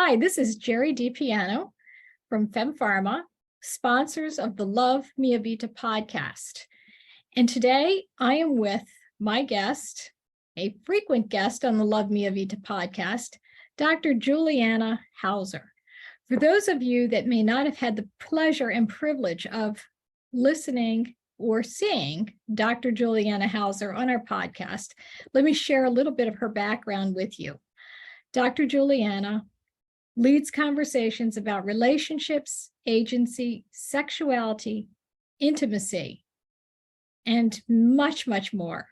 Hi, this is Jerry DiPiano from FemPharma, sponsors of the Love Mia Vita podcast. And today I am with my guest, a frequent guest on the Love Mia Vita podcast, Dr. Juliana Hauser. For those of you that may not have had the pleasure and privilege of listening or seeing Dr. Juliana Hauser on our podcast, let me share a little bit of her background with you. Dr. Juliana leads conversations about relationships, agency, sexuality, intimacy, and much, much more.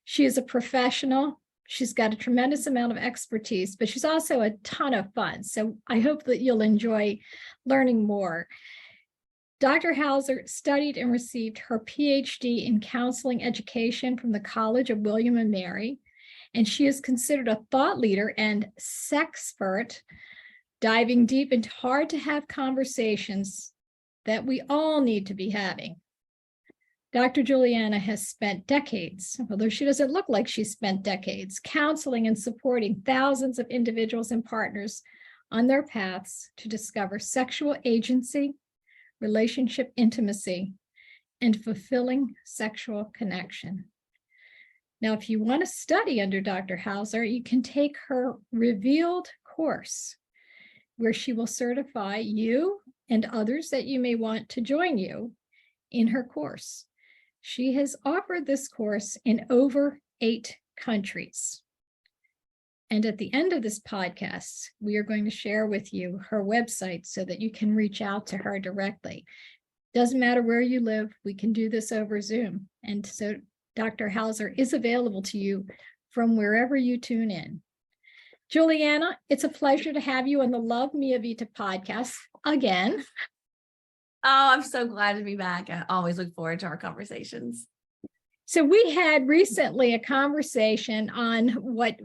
She is a professional. She's got a tremendous amount of expertise, but she's also a ton of fun. So I hope that you'll enjoy learning more. Dr. Hauser studied and received her PhD in counseling education from the College of William and Mary, and she is considered a thought leader and sexpert, diving deep into hard-to-have conversations that we all need to be having. Dr. Juliana has spent decades, although she doesn't look like she's spent decades, counseling and supporting thousands of individuals and partners on their paths to discover sexual agency, relationship intimacy, and fulfilling sexual connection. Now, if you want to study under Dr. Hauser, you can take her Revealed course, where she will certify you and others that you may want to join you in her course. She has offered this course in over 8 countries. And at the end of this podcast, we are going to share with you her website so that you can reach out to her directly. Doesn't matter where you live, we can do this over Zoom. And so Dr. Hauser is available to you from wherever you tune in. Juliana, it's a pleasure to have you on the Love Mia Vita podcast again. Oh, I'm so glad to be back. I always look forward to our conversations. So we had recently a conversation on what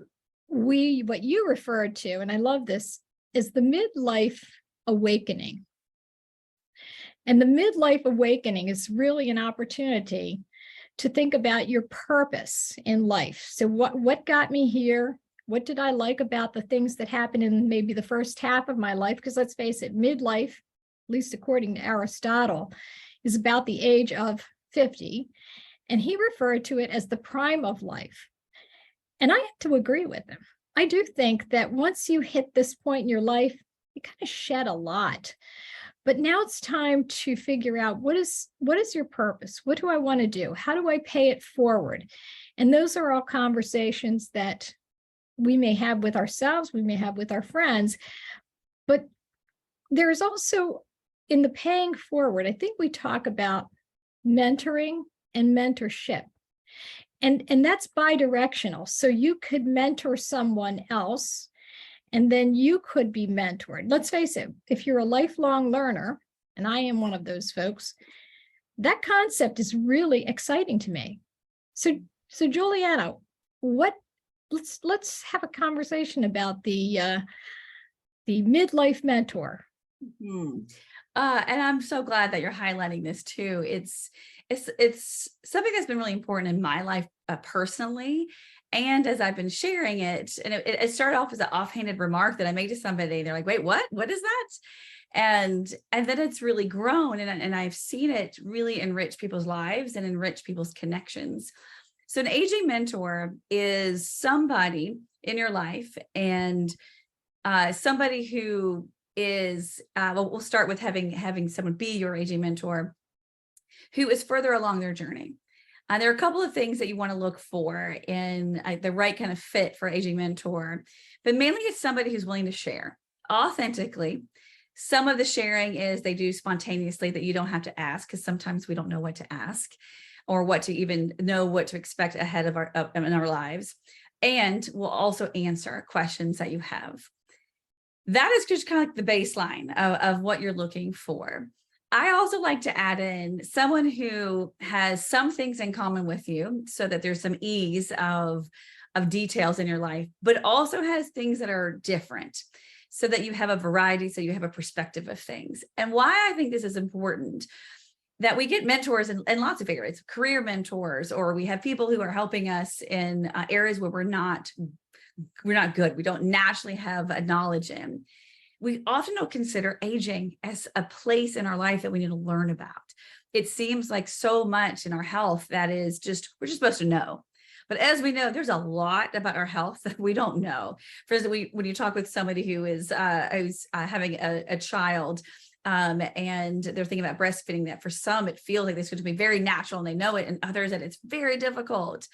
you referred to, and I love this, is the midlife awakening. And the midlife awakening is really an opportunity to think about your purpose in life. So what got me here? What did I like about the things that happened in maybe the first half of my life? Because let's face it, midlife, at least according to Aristotle, is about the age of 50. And he referred to it as the prime of life. And I have to agree with him. I do think that once you hit this point in your life, you kind of shed a lot. But now it's time to figure out what is your purpose? What do I want to do? How do I pay it forward? And those are all conversations that we may have with ourselves, we may have with our friends, but there's also, in the paying forward, I think we talk about mentoring and mentorship. And that's bi-directional. So you could mentor someone else, and then you could be mentored. Let's face it, if you're a lifelong learner, and I am one of those folks, that concept is really exciting to me. So Juliana, let's have a conversation about the midlife mentor. Mm-hmm. And I'm so glad that you're highlighting this too. It's something that's been really important in my life personally. And as I've been sharing it, and it started off as an offhanded remark that I made to somebody. They're like, wait, what? What is that? And then it's really grown, and I've seen it really enrich people's lives and enrich people's connections. So an aging mentor is somebody in your life, and somebody who is, we'll start with having someone be your aging mentor who is further along their journey. There are a couple of things that you want to look for in the right kind of fit for aging mentor, but mainly it's somebody who's willing to share authentically. Some of the sharing is they do spontaneously that you don't have to ask, because sometimes we don't know what to ask or what to even know what to expect ahead of in our lives. And we'll also answer questions that you have. That is just kind of like the baseline of what you're looking for. I also like to add in someone who has some things in common with you so that there's some ease of details in your life, but also has things that are different so that you have a variety, so you have a perspective of things. And why I think this is important, that we get mentors in lots of areas, career mentors, or we have people who are helping us in areas where we're not good. We don't naturally have a knowledge in. We often don't consider aging as a place in our life that we need to learn about. It seems like so much in our health that is just, we're just supposed to know. But as we know, there's a lot about our health that we don't know. For instance, when you talk with somebody who is having a child, and they're thinking about breastfeeding, that for some, it feels like this could be very natural and they know it, and others that it's very difficult.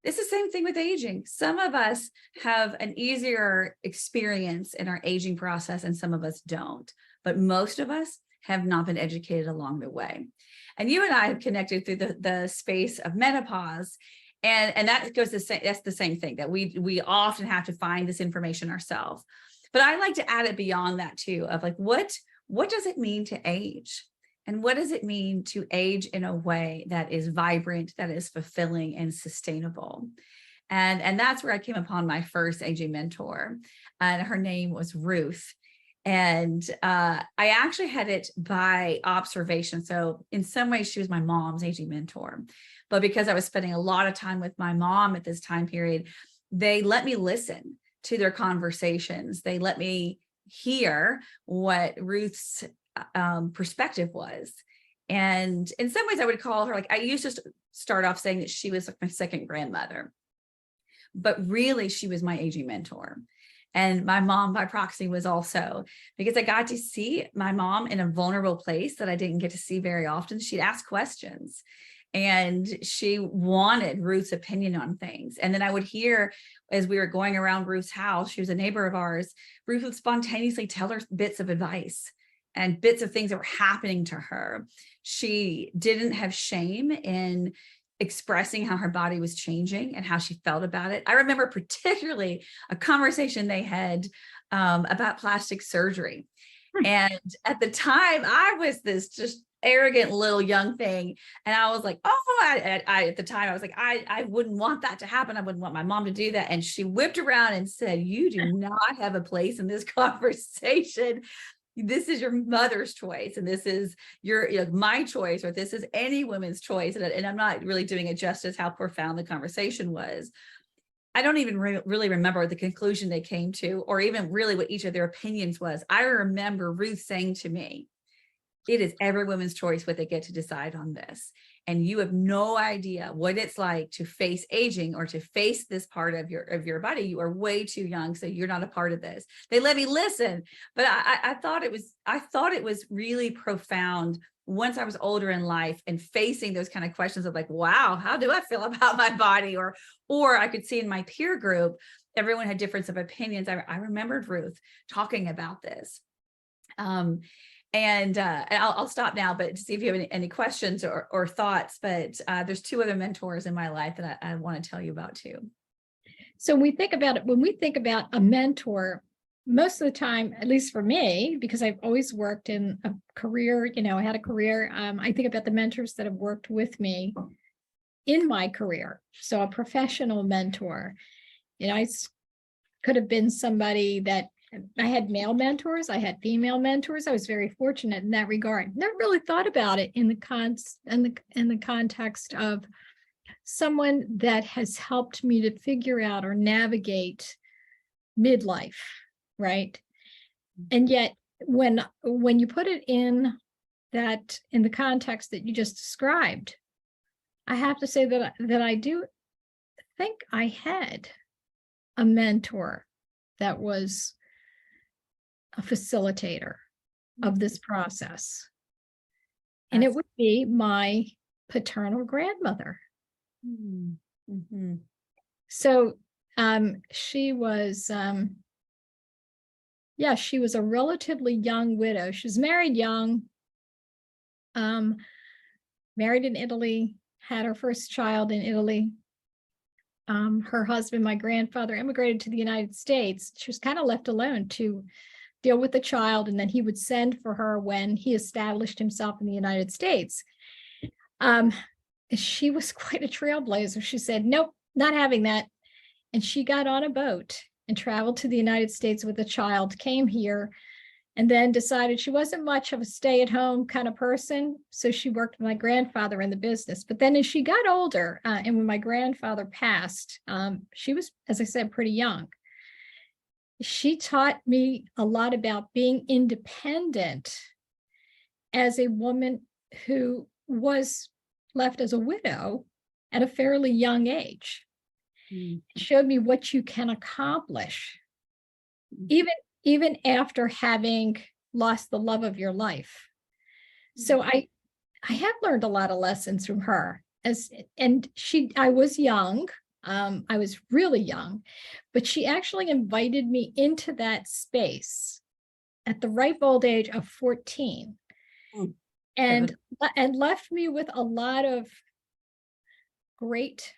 It's the same thing with aging. Some of us have an easier experience in our aging process and some of us don't, but most of us have not been educated along the way. And you and I have connected through the space of menopause. And that goes the same, that's the same thing, that we often have to find this information ourselves. But I like to add it beyond that too, of like, what does it mean to age? And what does it mean to age in a way that is vibrant, that is fulfilling and sustainable? And that's where I came upon my first aging mentor. And her name was Ruth. And I actually had it by observation. So in some ways, she was my mom's aging mentor. But because I was spending a lot of time with my mom at this time period, they let me listen to their conversations. They let me hear what Ruth's perspective was. And in some ways, I would call her, like, I used to start off saying that she was like my second grandmother, but really she was my aging mentor. And my mom by proxy was also, because I got to see my mom in a vulnerable place that I didn't get to see very often. She'd ask questions and she wanted Ruth's opinion on things. And then I would hear, as we were going around Ruth's house, she was a neighbor of ours, Ruth would spontaneously tell her bits of advice and bits of things that were happening to her. She didn't have shame in expressing how her body was changing and how she felt about it. I remember particularly a conversation they had about plastic surgery. And at the time, I was this just arrogant little young thing. And I was like, oh, I at the time, I was like, I wouldn't want that to happen. I wouldn't want my mom to do that. And she whipped around and said, you do not have a place in this conversation. This is your mother's choice, and this is my choice, or this is any woman's choice. And I'm not really doing it justice how profound the conversation was. I don't even really remember the conclusion they came to, or even really what each of their opinions was. I remember Ruth saying to me, it is every woman's choice what they get to decide on this. And you have no idea what it's like to face aging or to face this part of your body. You are way too young, so you're not a part of this. They let me listen, but I thought it was really profound once I was older in life and facing those kind of questions of like, wow, how do I feel about my body? Or I could see in my peer group, everyone had difference of opinions. I remembered Ruth talking about this. And I'll stop now, but to see if you have any questions or thoughts. But there's two other mentors in my life that I want to tell you about too. So when we think about a mentor, most of the time, at least for me, because I've always worked in a career, I had a career. I think about the mentors that have worked with me in my career. So a professional mentor, I could have been somebody that I had male mentors, I had female mentors. I was very fortunate in that regard. Never really thought about it in the context of someone that has helped me to figure out or navigate midlife, right? And yet, when you put it in the context that you just described, I have to say that I do think I had a mentor that was a facilitator of this process. And it would be my paternal grandmother. Mm-hmm. So she was, she was a relatively young widow. She was married young, married in Italy, had her first child in Italy. Her husband, my grandfather, immigrated to the United States. She was kind of left alone to deal with the child, and then he would send for her when he established himself in the United States. She was quite a trailblazer. She said, nope, not having that. And she got on a boat and traveled to the United States with a child, came here, and then decided she wasn't much of a stay-at-home kind of person. So she worked with my grandfather in the business. But then as she got older, and when my grandfather passed, she was, as I said, pretty young. she taught me a lot about being independent as a woman who was left as a widow at a fairly young age. Mm. It showed me what you can accomplish, even even after having lost the love of your life. So I have learned a lot of lessons from her. I was young. I was really young, but she actually invited me into that space at the ripe old age of 14 Mm. and left me with a lot of great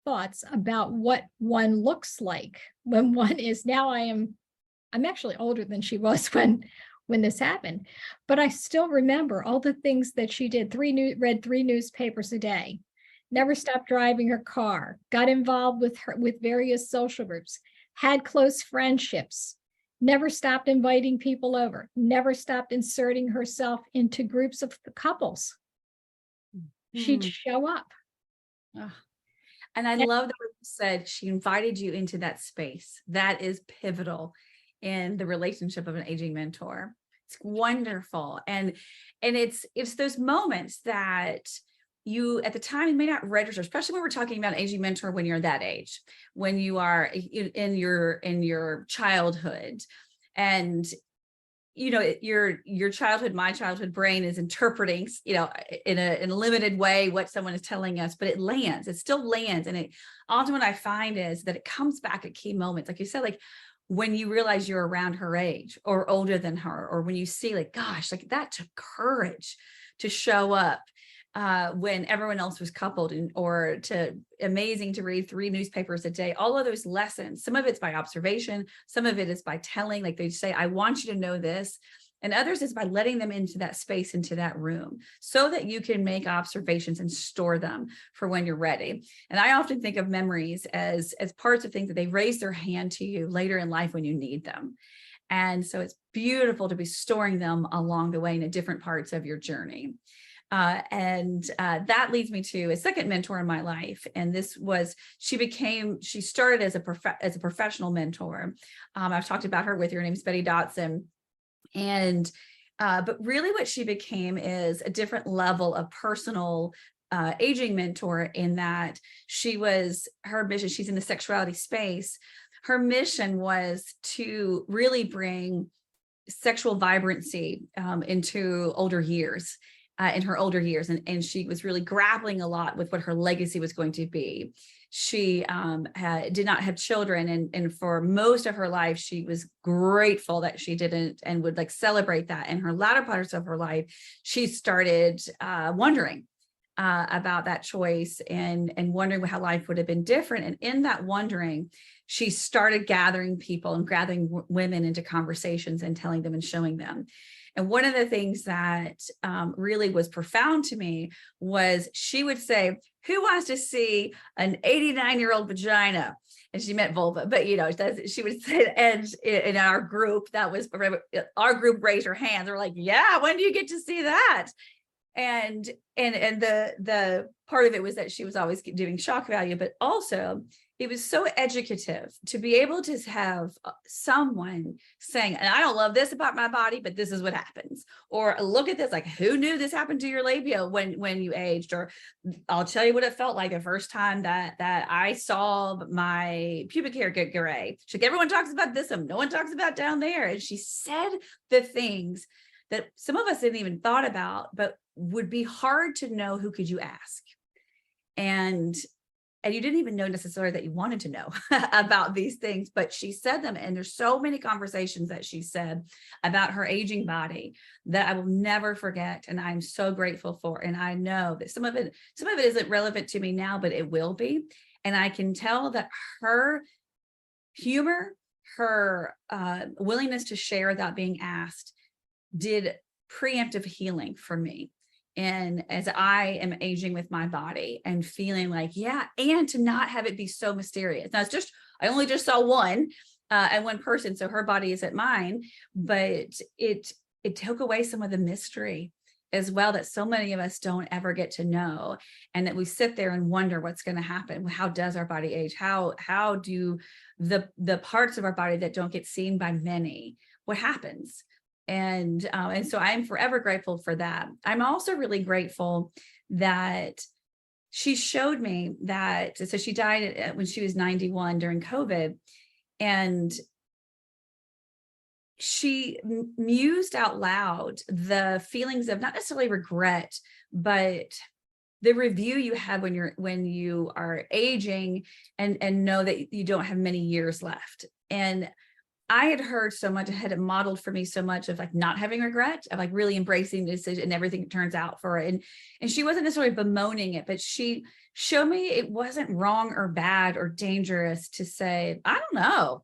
thoughts about what one looks like when one is now. I'm actually older than she was when this happened, but I still remember all the things that she did. Read 3 newspapers a day, never stopped driving her car, got involved with various social groups, had close friendships, never stopped inviting people over, never stopped inserting herself into groups of couples. She'd Mm. show up. Ah. And I And love that you said she invited you into that space. That is pivotal in the relationship of an aging mentor. It's wonderful. And it's those moments that you at the time you may not register, especially when we're talking about an aging mentor when you're that age, when you are in your childhood. And your childhood, my childhood brain is interpreting, in a limited way what someone is telling us, but it still lands. And it often what I find is that it comes back at key moments. Like you said, like when you realize you're around her age or older than her, or when you see like, gosh, like that took courage to show up when everyone else was coupled, amazing to read 3 newspapers a day, all of those lessons. Some of it's by observation, some of it is by telling, like they say, I want you to know this. And others is by letting them into that space, into that room, so that you can make observations and store them for when you're ready. And I often think of memories as parts of things that they raise their hand to you later in life when you need them. And so it's beautiful to be storing them along the way in the different parts of your journey. That leads me to a second mentor in my life. And she started as a professional mentor. I've talked about her with you. Her name's Betty Dotson. But really what she became is a different level of personal aging mentor, in that her mission, she's in the sexuality space. Her mission was to really bring sexual vibrancy into older years. In her older years. And she was really grappling a lot with what her legacy was going to be. She did not have children. And for most of her life, she was grateful that she didn't, and would like celebrate that. In her latter parts of her life, she started wondering about that choice and wondering how life would have been different. And in that wondering, she started gathering people and gathering women into conversations and telling them and showing them. And one of the things that really was profound to me was she would say, who wants to see an 89-year-old vagina? And she meant vulva, but she would say, and in our group, our group raised her hands. They're like, yeah, when do you get to see that? And the part of it was that she was always doing shock value, but also it was so educative to be able to have someone saying, and I don't love this about my body, but this is what happens. Or look at this, like, who knew this happened to your labia when you aged? Or I'll tell you what it felt like the first time that I saw my pubic hair get gray. She's like, everyone talks about this, and no one talks about down there. And she said the things that some of us didn't even thought about, but would be hard to know. Who could you ask? And you didn't even know necessarily that you wanted to know about these things, but she said them. And there's so many conversations that she said about her aging body that I will never forget. And I'm so grateful for. And I know that some of it isn't relevant to me now, but it will be. And I can tell that her humor, her willingness to share without being asked, did preemptive healing for me. And as I am aging with my body and feeling like, yeah, and to not have it be so mysterious. Now I only just saw one and one person, so her body isn't mine, but it took away some of the mystery as well that so many of us don't ever get to know, and that we sit there and wonder what's going to happen. How does our body age? How do the parts of our body that don't get seen by many, what happens? And so I'm forever grateful for that. I'm also really grateful that she showed me that, so she died when she was 91 during COVID, and she mused out loud the feelings of not necessarily regret, but the review you have when you are aging and know that you don't have many years left. And I had heard so much, it had modeled for me so much of like not having regret, of like really embracing the decision and everything that turns out for it. And she wasn't necessarily bemoaning it, but she showed me it wasn't wrong or bad or dangerous to say, I don't know.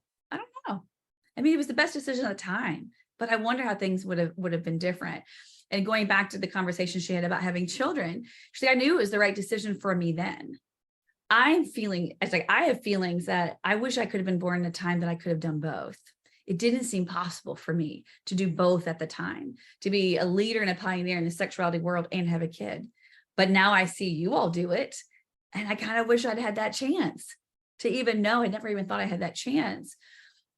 I mean, it was the best decision at the time, but I wonder how things would have been different. And going back to the conversation she had about having children, she said, I knew it was the right decision for me then. It's like, I have feelings that I wish I could have been born in a time that I could have done both. It didn't seem possible for me to do both at the time, to be a leader and a pioneer in the sexuality world and have a kid. But now I see you all do it. And I kind of wish I'd had that chance to even know. I never even thought I had that chance.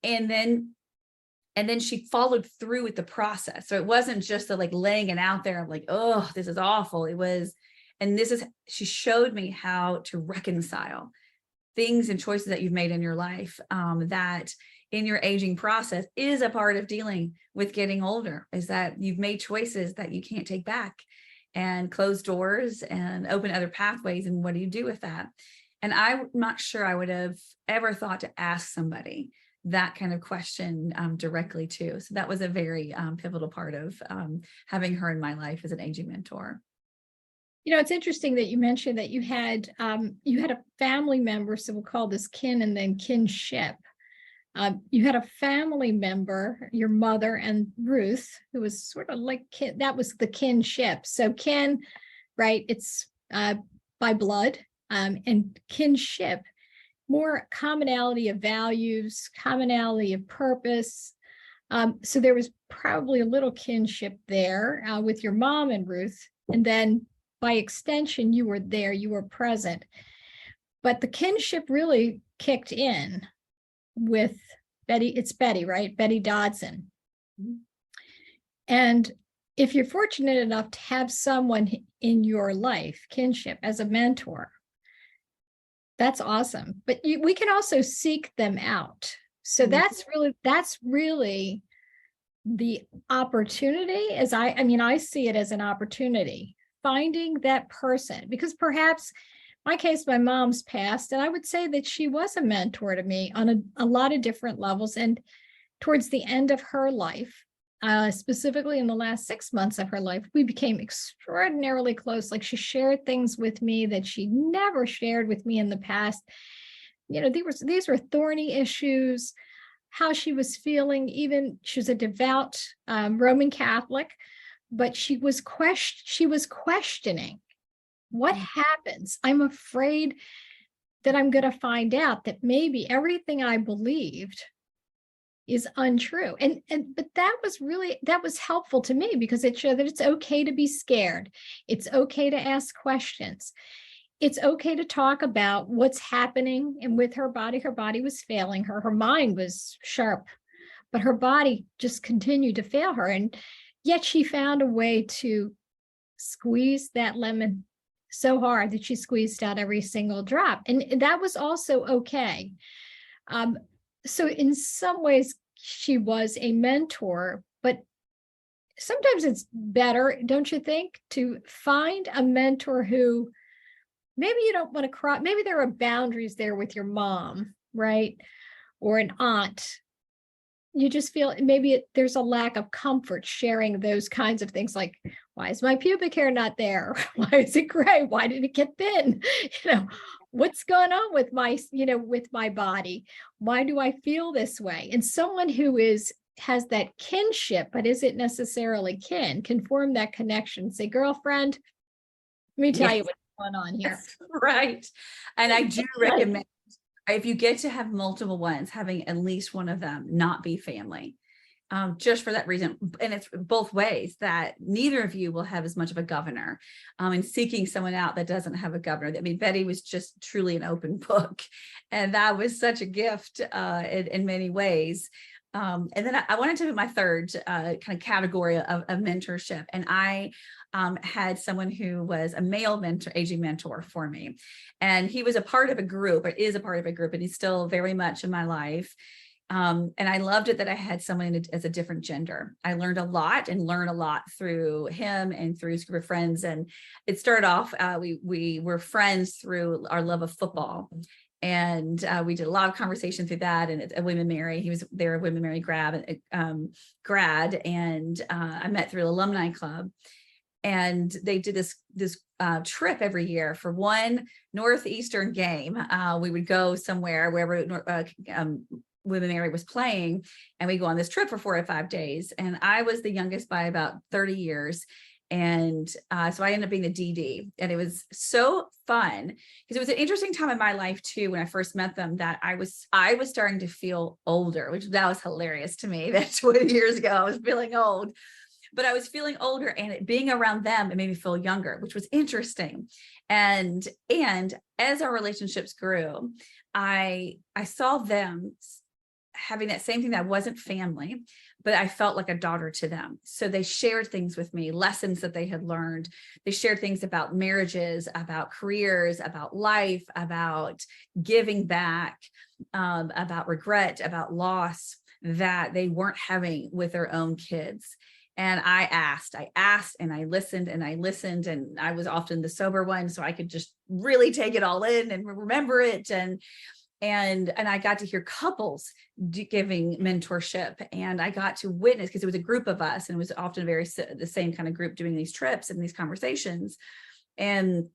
And then she followed through with the process. So it wasn't just the like laying it out there of like, oh, this is awful. It was, and she showed me how to reconcile things and choices that you've made in your life, that in your aging process is a part of dealing with getting older, is that you've made choices that you can't take back, and close doors and open other pathways. And what do you do with that? And I'm not sure I would have ever thought to ask somebody that kind of question directly too. So that was a very pivotal part of having her in my life as an aging mentor. You know, it's interesting that you mentioned that you had a family member, so we'll call this kin and then kinship. You had a family member, your mother and Ruth, who was sort of like kin, that was the kinship. So kin, right? It's by blood, and kinship, more commonality of values, commonality of purpose. So there was probably a little kinship there with your mom and Ruth. And then by extension, you were there, you were present. But the kinship really kicked in with Betty. It's Betty, right? Betty Dodson. And if you're fortunate enough to have someone in your life, kinship, as a mentor, that's awesome. But we can also seek them out. So that's really the opportunity. I see it as an opportunity, finding that person, because perhaps my case, my mom's passed, and I would say that she was a mentor to me on a lot of different levels. And towards the end of her life, specifically in the last 6 months of her life, we became extraordinarily close. Like, she shared things with me that she never shared with me in the past. You know, these were thorny issues, how she was feeling. Even she was a devout Roman Catholic, but she was questioning what happens. I'm afraid that I'm going to find out that maybe everything I believed is untrue. But that was helpful to me, because it showed that it's okay to be scared. It's okay to ask questions. It's okay to talk about what's happening. And with her body was failing her. Her mind was sharp, but her body just continued to fail her. And yet she found a way to squeeze that lemon so hard that she squeezed out every single drop. And that was also okay. So in some ways, she was a mentor, but sometimes it's better, don't you think, to find a mentor who maybe you don't want to cross, maybe there are boundaries there with your mom, right? Or an aunt. You just feel maybe there's a lack of comfort sharing those kinds of things, like, why is my pubic hair not there? Why is it gray? Why did it get thin? What's going on with my body? Why do I feel this way? And someone who has that kinship, but isn't necessarily kin, can form that connection. Say, girlfriend, let me tell you what's going on here. That's right. And I do recommend, if you get to have multiple ones, having at least one of them not be family. just for that reason. And it's both ways, that neither of you will have as much of a governor, and seeking someone out that doesn't have a governor. I mean, Betty was just truly an open book, and that was such a gift in many ways. And then I wanted to put my third kind of category of mentorship. And I had someone who was a male mentor, aging mentor for me. And he was a part of a group, or is a part of a group, and he's still very much in my life. And I loved it that I had someone as a different gender. I learned a lot through him and through his group of friends. And it started off, we were friends through our love of football. And we did a lot of conversation through that. And at William & Mary, he was there at William & Mary grad. And I met through Alumni Club. And they did this trip every year for one Northeastern game. We would go somewhere, wherever William & Mary was playing, and we go on this trip for 4 or 5 days. And I was the youngest by about 30 years. And so I ended up being the DD, and it was so fun because it was an interesting time in my life too. When I first met them, that I was starting to feel older, which that was hilarious to me. That 20 years ago, I was feeling old, but I was feeling older, and being around them, it made me feel younger, which was interesting. And as our relationships grew, I saw them having that same thing, that wasn't family, but I felt like a daughter to them. So they shared things with me, lessons that they had learned. They shared things about marriages, about careers, about life, about giving back, about regret, about loss that they weren't having with their own kids. And I asked and I listened, and I was often the sober one, so I could just really take it all in and remember it. And I got to hear couples giving mentorship, and I got to witness, because it was a group of us, and it was often the same kind of group doing these trips and these conversations. And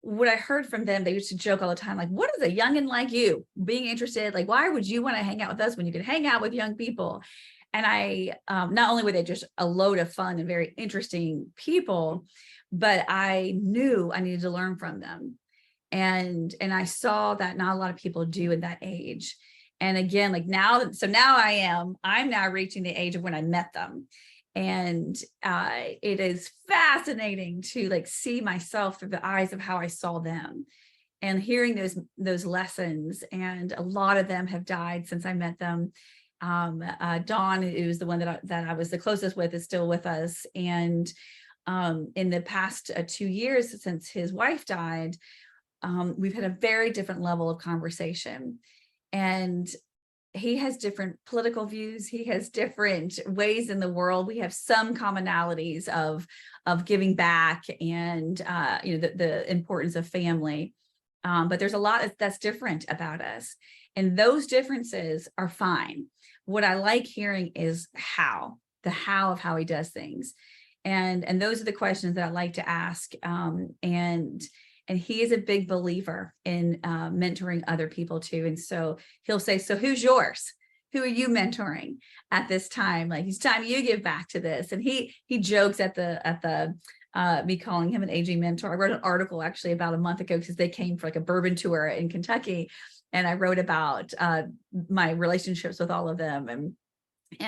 what I heard from them, they used to joke all the time, like, what is a youngin' like you being interested? Like, why would you want to hang out with us when you can hang out with young people? And I, not only were they just a load of fun and very interesting people, but I knew I needed to learn from them. And I saw that not a lot of people do at that age. And again, like I'm now reaching the age of when I met them. And it is fascinating to like see myself through the eyes of how I saw them, and hearing those lessons. And a lot of them have died since I met them. Dawn, who was the one that I was the closest with, is still with us. And in the past 2 years since his wife died, we've had a very different level of conversation, and he has different political views. He has different ways in the world. We have some commonalities of giving back and the importance of family, but there's a lot that's different about us, and those differences are fine. What I like hearing is the how of how he does things, and those are the questions that I like to ask. And he is a big believer in mentoring other people too. And so he'll say, so who's yours? Who are you mentoring at this time? Like, it's time you give back to this. And he jokes at me calling him an aging mentor. I wrote an article actually about a month ago, because they came for like a bourbon tour in Kentucky. And I wrote about my relationships with all of them. And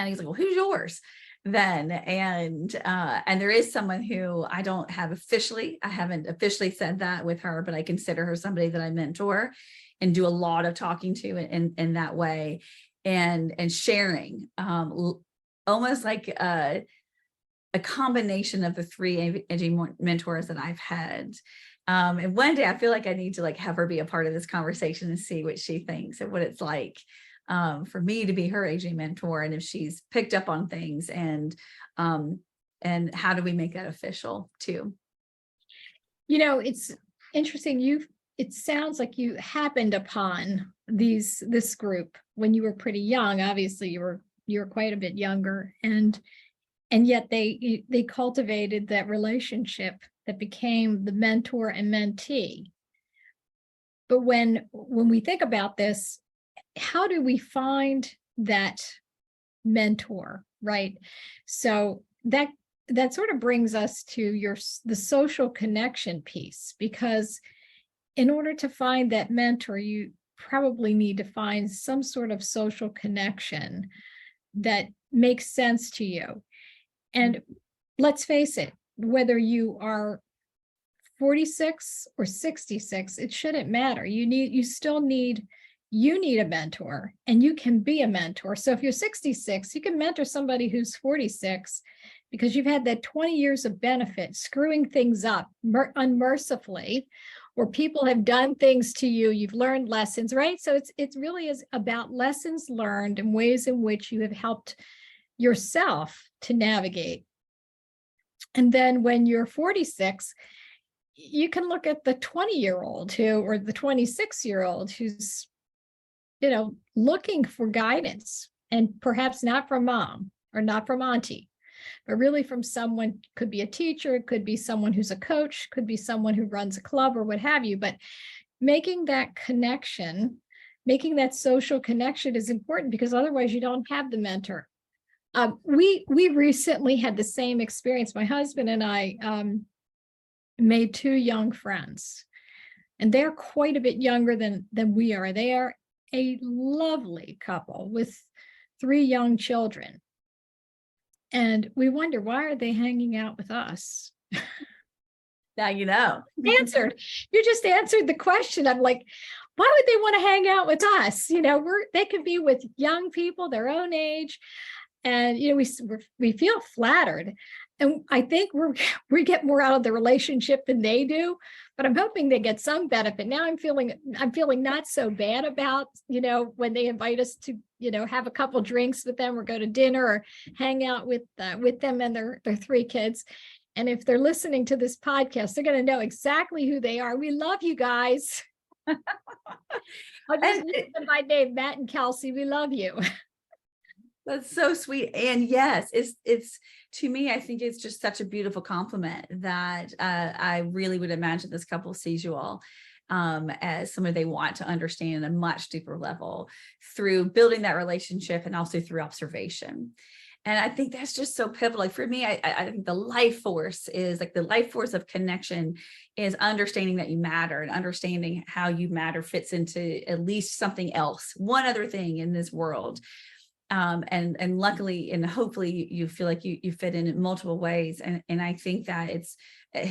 he's like, well, who's yours then? And there is someone who I haven't officially said that with her, but I consider her somebody that I mentor and do a lot of talking to in that way, and sharing, almost like a combination of the 3 aging mentors that I've had. And one day I feel like I need to like have her be a part of this conversation and see what she thinks and what it's like for me to be her aging mentor, and if she's picked up on things, and how do we make that official too? It's interesting. It sounds like you happened upon this group when you were pretty young. Obviously, you were quite a bit younger, and yet they cultivated that relationship that became the mentor and mentee. But when we think about this, how do we find that mentor, right? So that sort of brings us to the social connection piece, because in order to find that mentor, probably need to find some sort of social connection that makes sense to you. And let's face it, whether you are 46 or 66, it shouldn't matter. You need a mentor, and you can be a mentor. So if you're 66, you can mentor somebody who's 46 because you've had that 20 years of benefit screwing things up unmercifully, or people have done things to you, you've learned lessons, right? So it really is about lessons learned and ways in which you have helped yourself to navigate. And then when you're 46, you can look at the 20-year-old or the 26-year-old who's, looking for guidance, and perhaps not from mom or not from auntie, but really from someone. Could be a teacher, it could be someone who's a coach, could be someone who runs a club or what have you. But making that connection, making that social connection is important, because otherwise you don't have the mentor. We recently had the same experience. My husband and I made two young friends, and they're quite a bit younger than we are. They are a lovely couple with 3 young children. And we wonder, why are they hanging out with us? Now you know. You just answered the question. I'm like, why would they want to hang out with us? They could be with young people their own age. And we feel flattered, and I think we get more out of the relationship than they do. But I'm hoping they get some benefit. Now I'm feeling not so bad about when they invite us to have a couple drinks with them, or go to dinner, or hang out with them and their 3 kids. And if they're listening to this podcast, they're going to know exactly who they are. We love you guys. I'll just use them by name, Matt and Kelsey. We love you. That's so sweet. And yes, it's to me, I think it's just such a beautiful compliment that I really would imagine this couple sees you all as somebody they want to understand at a much deeper level through building that relationship, and also through observation. And I think that's just so pivotal. Like for me, I think the life force of connection is understanding that you matter, and understanding how you matter fits into at least something else, one other thing in this world. And luckily and hopefully you feel like you fit in multiple ways. And I think that it's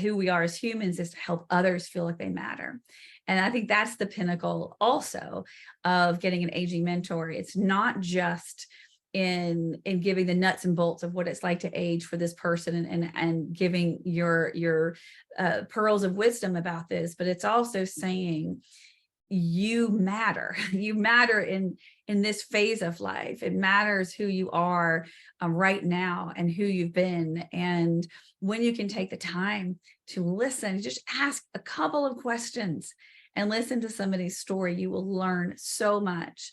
who we are as humans is to help others feel like they matter. And I think that's the pinnacle also of getting an aging mentor. It's not just in giving the nuts and bolts of what it's like to age for this person, and giving your pearls of wisdom about this, but it's also saying, you matter. You matter in this phase of life. It matters who you are right now and who you've been. And when you can take the time to listen, just ask a couple of questions and listen to somebody's story, you will learn so much.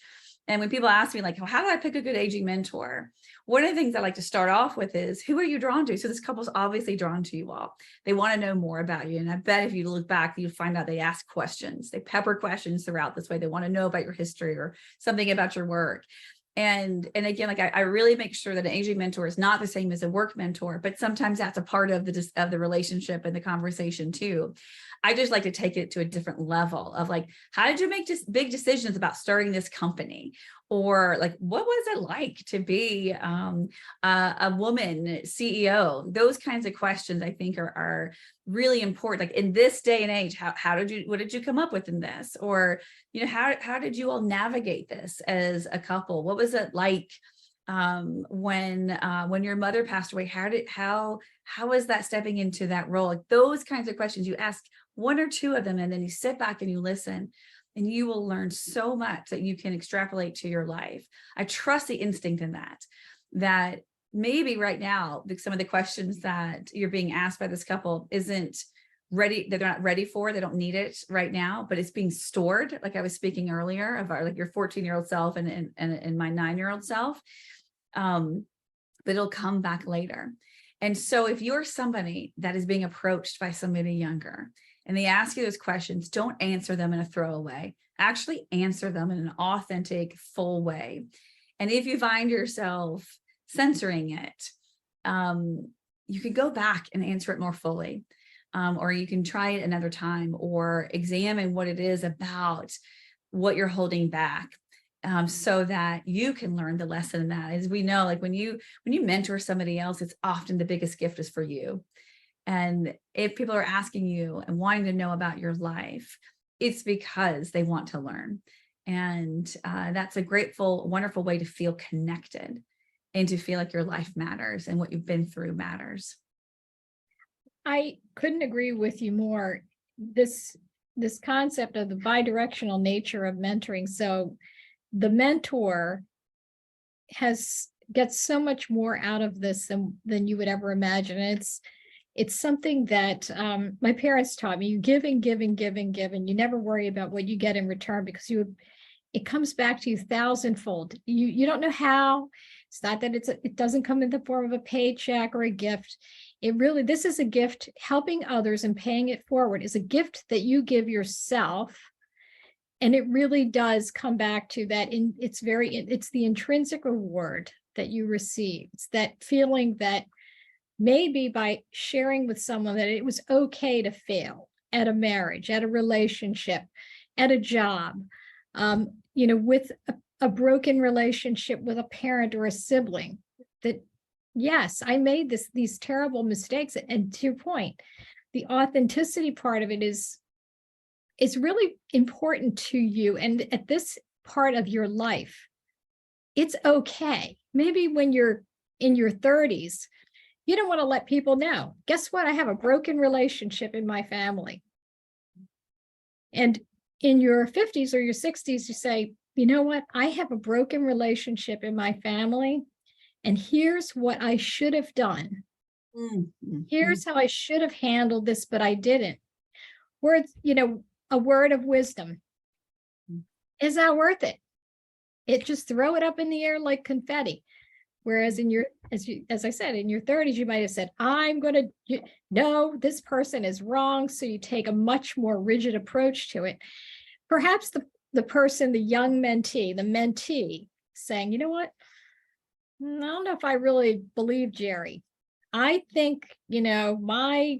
And when people ask me, like, how do I pick a good aging mentor? One of the things I like to start off with is, who are you drawn to? So this couple's obviously drawn to you all. They want to know more about you. And I bet if you look back, you'll find out they ask questions. They pepper questions throughout this way. They want to know about your history or something about your work. And again, like I really make sure that an aging mentor is not the same as a work mentor, but sometimes that's a part of the relationship and the conversation too. I just like to take it to a different level of like, how did you make just big decisions about starting this company? Or like, what was it like to be a woman CEO? Those kinds of questions I think are really important. Like in this day and age, what did you come up with in this? Or, how did you all navigate this as a couple? What was it like when your mother passed away? How was that stepping into that role? Like those kinds of questions, you ask 1 or 2 of them, and then you sit back and you listen. And you will learn so much that you can extrapolate to your life. I trust the instinct in that maybe right now, some of the questions that you're being asked by this couple isn't ready, that they're not ready for, they don't need it right now, but it's being stored. Like I was speaking earlier of your 14-year-old self and my 9-year-old self, but it'll come back later. And so if you're somebody that is being approached by somebody younger, and they ask you those questions, don't answer them in a throwaway. Actually answer them in an authentic, full way. And if you find yourself censoring it, you can go back and answer it more fully. Or you can try it another time, or examine what it is about what you're holding back, so that you can learn the lesson in that. As we know, like when you mentor somebody else, it's often the biggest gift is for you. And if people are asking you and wanting to know about your life, it's because they want to learn. And that's a grateful, wonderful way to feel connected and to feel like your life matters and what you've been through matters. I couldn't agree with you more. This concept of the bidirectional nature of mentoring. So the mentor gets so much more out of this than you would ever imagine. It's something that my parents taught me. You give and give and give and give, and you never worry about what you get in return, because it comes back to you thousandfold. You don't know how. It's not that it doesn't come in the form of a paycheck or a gift. This is a gift. Helping others and paying it forward is a gift that you give yourself. And it really does come back to that. It's the intrinsic reward that you receive. It's that feeling that maybe by sharing with someone that it was okay to fail at a marriage, at a relationship, at a job, with a broken relationship with a parent or a sibling, that yes, I made these terrible mistakes. And to your point, the authenticity part of it is really important to you. And at this part of your life, it's okay. Maybe when you're in your 30s, you don't want to let people know. Guess what? I have a broken relationship in my family. And in your 50s or your 60s, you say, you know what? I have a broken relationship in my family, and here's what I should have done. Mm-hmm. Here's how I should have handled this, but I didn't. Words, a word of wisdom. Is that worth it? It just throw it up in the air like confetti. Whereas as I said, in your 30s, you might have said, no, this person is wrong. So you take a much more rigid approach to it. Perhaps the person, the young mentee, the mentee saying, you know what? I don't know if I really believe Jerry. I think, my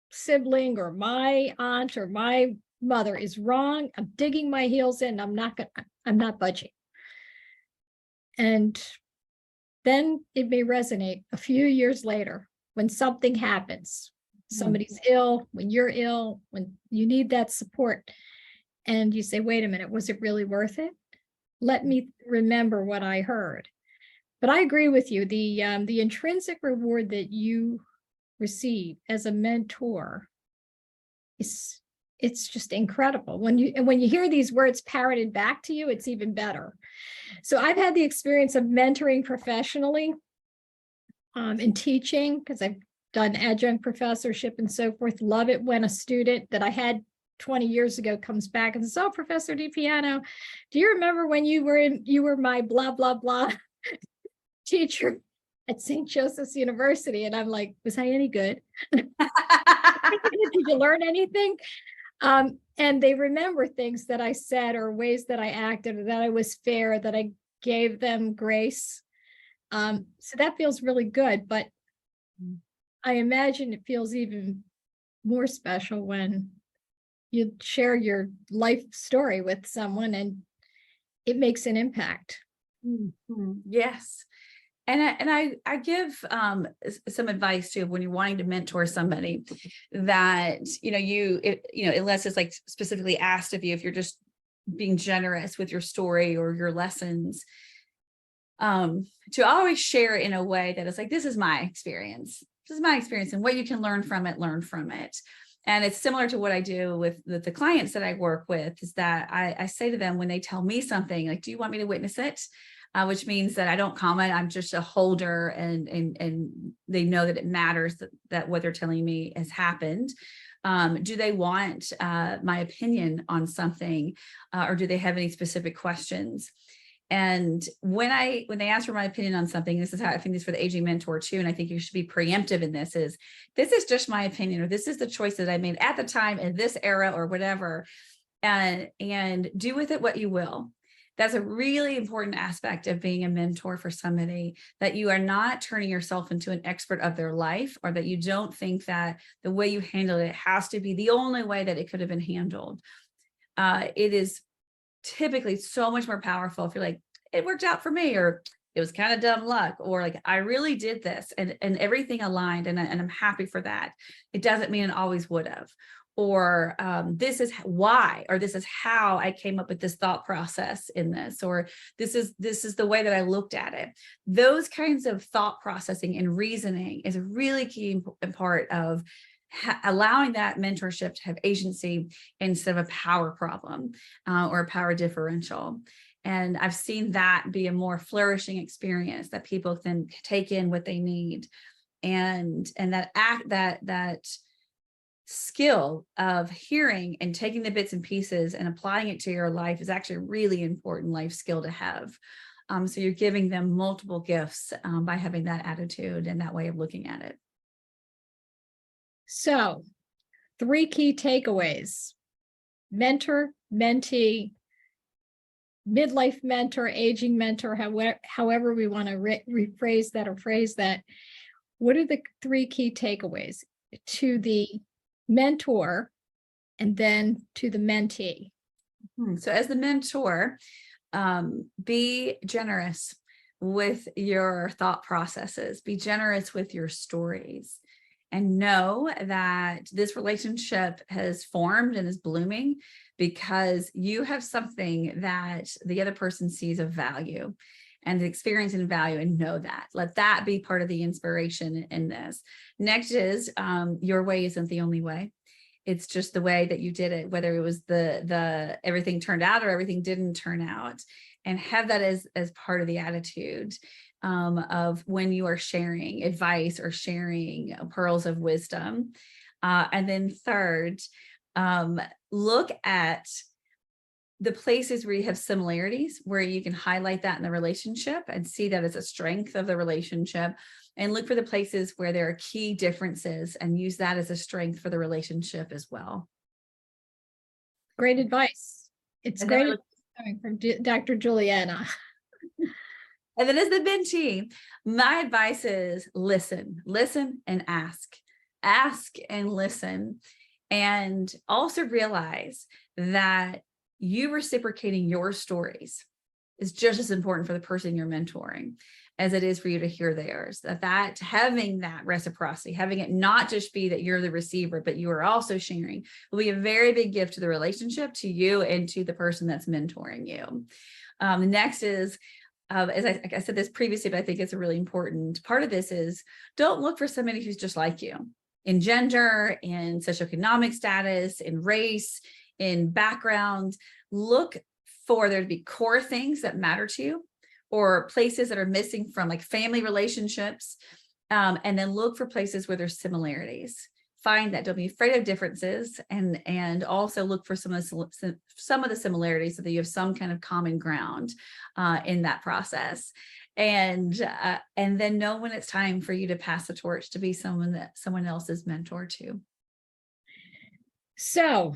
sibling or my aunt or my mother is wrong. I'm digging my heels in. I'm not budging. And then it may resonate a few years later when something happens. Somebody's ill, when you're ill, when you need that support. And you say, wait a minute, was it really worth it? Let me remember what I heard. But I agree with you. The intrinsic reward that you receive as a mentor it's just incredible. When you hear these words parroted back to you, it's even better. So I've had the experience of mentoring professionally in teaching, because I've done adjunct professorship and so forth. Love it when a student that I had 20 years ago comes back and says, oh, Professor DiPiano, do you remember when you were my blah, blah, blah teacher at St. Joseph's University? And I'm like, was I any good? Did you learn anything? And they remember things that I said or ways that I acted, or that I was fair, that I gave them grace. So that feels really good. But I imagine it feels even more special when you share your life story with someone and it makes an impact. Mm-hmm. Yes. And I give some advice too when you're wanting to mentor somebody, that unless it's like specifically asked of you, if you're just being generous with your story or your lessons, to always share in a way that is like, this is my experience. This is my experience, and what you can learn from it. And it's similar to what I do with the clients that I work with, is that I say to them when they tell me something, like, do you want me to witness it? Which means that I don't comment. I'm just a holder, and they know that it matters that what they're telling me has happened. Do they want my opinion on something, or do they have any specific questions? And when they ask for my opinion on something, this is how I think this for the aging mentor too, and I think you should be preemptive in this, is just my opinion, or this is the choice that I made at the time in this era or whatever, and do with it what you will. That's a really important aspect of being a mentor for somebody, that you are not turning yourself into an expert of their life, or that you don't think that the way you handle it has to be the only way that it could have been handled. It is typically so much more powerful if you're like, it worked out for me, or it was kind of dumb luck, or like, I really did this and everything aligned and I'm happy for that. It doesn't mean it always would have. Or this is why, or this is how I came up with this thought process in this, or this is the way that I looked at it. Those kinds of thought processing and reasoning is a really key part of allowing that mentorship to have agency instead of a power problem or a power differential. And I've seen that be a more flourishing experience that people can take in what they need, and that skill of hearing and taking the bits and pieces and applying it to your life is actually a really important life skill to have. So you're giving them multiple gifts by having that attitude and that way of looking at it. So 3 key takeaways: mentor, mentee, midlife mentor, aging mentor, however we want to rephrase that or phrase that. What are the 3 key takeaways to the mentor and then to the mentee? So as the mentor, be generous with your thought processes, be generous with your stories, and know that this relationship has formed and is blooming because you have something that the other person sees of value and experience and value, and know that. Let that be part of the inspiration in this. Next is your way isn't the only way. It's just the way that you did it, whether it was the everything turned out or everything didn't turn out, and have that as part of the attitude of when you are sharing advice or sharing pearls of wisdom. And then third, look at the places where you have similarities, where you can highlight that in the relationship and see that as a strength of the relationship, and look for the places where there are key differences and use that as a strength for the relationship as well. Great advice. It's great advice coming from Dr. Juliana. And then as the mentee, my advice is listen and ask and listen, and also realize that you reciprocating your stories is just as important for the person you're mentoring as it is for you to hear theirs. That having that reciprocity, having it not just be that you're the receiver, but you are also sharing, will be a very big gift to the relationship, to you and to the person that's mentoring you. The next is, as I said this previously, but I think it's a really important part of this, is don't look for somebody who's just like you in gender, in socioeconomic status, in race, in background. Look for there to be core things that matter to you, or places that are missing from like family relationships. And then look for places where there's similarities. Find that, don't be afraid of differences, and also look for some of the similarities so that you have some kind of common ground in that process. And then know when it's time for you to pass the torch to be someone that someone else is mentor to. So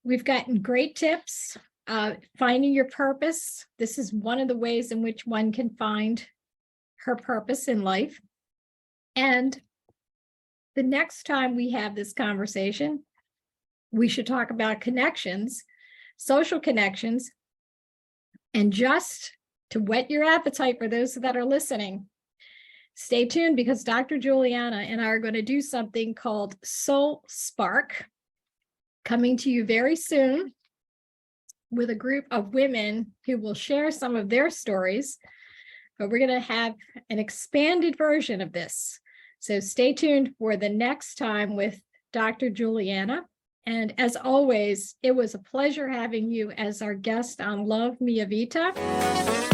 we've gotten great tips. Finding your purpose. This is one of the ways in which one can find her purpose in life. And the next time we have this conversation, we should talk about connections, social connections. And just to whet your appetite for those that are listening, stay tuned, because Dr. Juliana and I are going to do something called Soul Spark, coming to you very soon, with a group of women who will share some of their stories, but we're going to have an expanded version of this. So stay tuned for the next time with Dr. Juliana. And as always, it was a pleasure having you as our guest on Love Mia Vita.